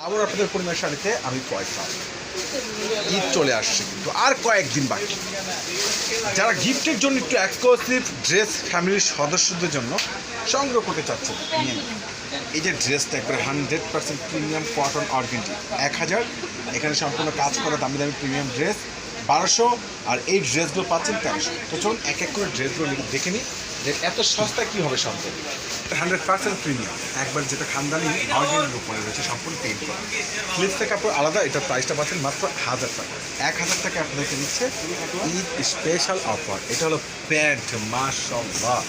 আবার আপনাদের পরিমাণ শাড়িতে আমি কয়েকটা ঈদ চলে আসছে কিন্তু আর কয়েকদিন বাকি। যারা গিফটের জন্য একটু এক্সক্লুসিভ ড্রেস ফ্যামিলির সদস্যদের জন্য সংগ্রহ করতে চাচ্ছেন নিয়ে নেন। এই যে ড্রেসটা একবারে 100% প্রিমিয়াম কটন অর্গেন্ডি 1000, এখানে সম্পূর্ণ কাজ করা দামি দামি প্রিমিয়াম ড্রেস 1200, আর এই ড্রেসগুলো পাচ্ছেন 1300। তো চলুন এক এক করে ড্রেসগুলো দেখে নিই যে এত সস্তা কীভাবে সম্ভব। 100% প্রিমিয়াম একবার যেটা খানদানি অর্গেন্ডির উপরে রয়েছে সম্পূর্ণ পেইন্ট করা, ফ্লিপসের কাপড় আলাদা, এটার প্রাইসটা পাচ্ছেন মাত্র 1000 টাকা। 1000 টাকা আপনাদেরকে দিচ্ছে ঈদ স্পেশাল অফার। এটা হলো প্যান্ট, মাশাআল্লাহ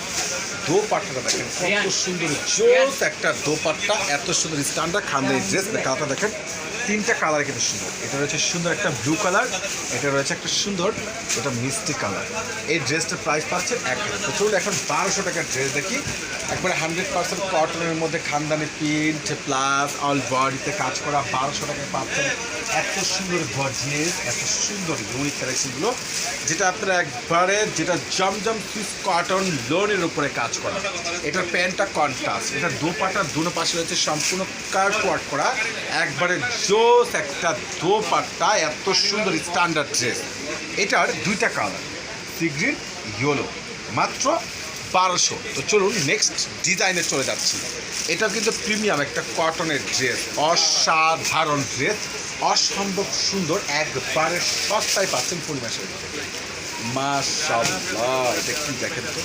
দোপাট্টাটা দেখেন কত সুন্দর, জোস একটা দোপাট্টা, এত সুন্দর স্ট্যান্ডার্ড খানদানি ড্রেস। কালারটা দেখেন, তিনটা কালার কিন্তু সুন্দর। এটা রয়েছে সুন্দর একটা ব্লু কালার, এটা রয়েছে একটা সুন্দর এটা মিষ্টি কালার। এই ড্রেসটার প্রাইস পাচ্ছেন 1000। তো চলুন এখন 1200 টাকার ড্রেস দেখি। একবারে 100% কটনের মধ্যে খানদানি প্রিন্ট প্লাস অল বডিতে কাজ করা 1200 টাকায় পাচ্ছেন এত সুন্দর গর্জিয়াস, এত সুন্দর ইউনিক কালেকশনগুলো, যেটা আপনারা একবারে যেটা জমজম সুইস কটন লোনের উপরে কাজ করা। এটার প্যান্টটা কন্ট্রাস্ট, এটার দোপাট্টার দুনো পাশে রয়েছে সম্পূর্ণ কার্ভ ওয়ার্ক করা, একবারে জোস একটা দোপাট্টা, এত সুন্দর স্ট্যান্ডার্ড ড্রেস। এটার দুইটা কালার সি গ্রিন ইয়েলো, মাত্র 1200। তো চলুন নেক্সট ডিজাইনে চলে যাচ্ছি। এটা কিন্তু প্রিমিয়াম একটা কটনের ড্রেস, অসাধারণ ড্রেস, অসম্ভব সুন্দর, একবারে সস্তায় পাচ্ছেন পরিবেশের থেকে। মাশাআল্লাহ এটা কি দেখেন তো,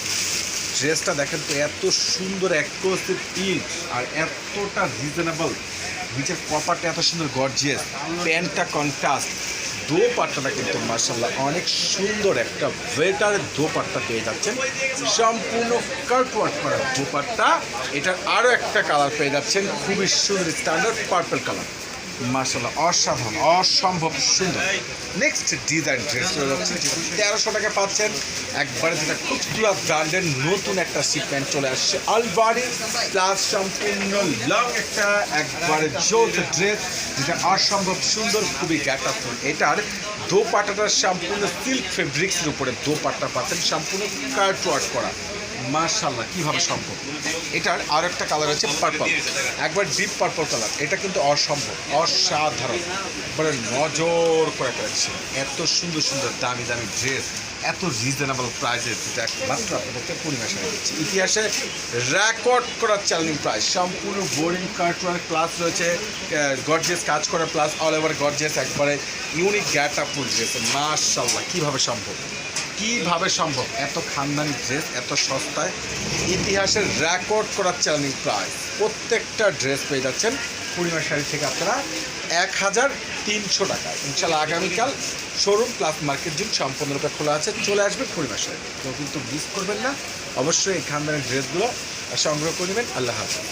ড্রেসটা দেখেন তো এত সুন্দর, এক্সক্লুসিভ পিচ আর এতটা রিজনেবল, নিচের কপারটা এত সুন্দর গর্জিয়াস, প্যান্টটা কন্ট্রাস্ট, দোপাট্টাটা কিন্তু মাশাআল্লাহ অনেক সুন্দর একটা ওয়েটারের দোপাট্টা পেয়ে যাচ্ছেন, সম্পূর্ণ কাট ওয়ার্ক করা দোপাট্টা। এটার আরও একটা কালার পেয়ে যাচ্ছেন খুবই সুন্দর স্ট্যান্ডার্ড পার্পল কালার, মাশাআল্লাহ অসাধারণ অসম্ভব সুন্দর। নেক্সট ডিজাইন ড্রেস চলে যাচ্ছে 1300 টাকা পাচ্ছেন একবারে, যেটা খুব ক্লাস ব্র্যান্ডের নতুন একটা সিকোয়েন্স চলে আসছে অল বডি প্লাস সম্পূর্ণ লং একটা একবারে জোস ড্রেস, যেটা অসম্ভব সুন্দর, খুবই গ্যাটাফুল। এটার দোপাট্টাটা সম্পূর্ণ সিল্ক ফেব্রিক্সের উপরে দোপাট্টা পাচ্ছেন, সম্পূর্ণ কাট ওয়ার্ক করা, মাশাআল্লাহ কীভাবে সম্ভব। এটার আর একটা কালার হচ্ছে পার্পল, একবার ডিপ পার্পল কালার, এটা কিন্তু অসম্ভব অসাধারণ, একবারে নজর করে কালেকশন, এত সুন্দর সুন্দর দামি দামি ড্রেস এত রিজনেবল প্রাইসে, যেটা মাত্র আপনাদেরকে পরিবেশন দিচ্ছি। ইতিহাসে রেকর্ড করা চ্যালেঞ্জিং প্রাইস, সম্পূর্ণ বোরিং কার্টওয়ার্ক প্লাস রয়েছে গর্জিয়াস কাজ করা প্লাস অল ওভার গর্জিয়াস, একবারে ইউনিক গ্যাটআপফুল ড্রেস। মাশাআল্লাহ কীভাবে সম্ভব, কীভাবে সম্ভব এত খানদানি ড্রেস এত সস্তায়, ইতিহাসের রেকর্ড করার চ্যালেঞ্জিং প্রাইস। প্রত্যেকটা ড্রেস পেয়ে যাচ্ছেন পূর্ণিমা শাড়ি থেকে আপনারা 1300 টাকায়। ইনশাল্লাহ আগামীকাল শোরুম প্লাস মার্কেট জিম সম্পূর্ণরূপে খোলা আছে, চলে আসবে পূর্ণিমা শাড়ি। তো কিন্তু মিস করবেন না, অবশ্যই এই খানদানি ড্রেসগুলো সংগ্রহ করে নেবেন। আল্লাহ হাফেজ।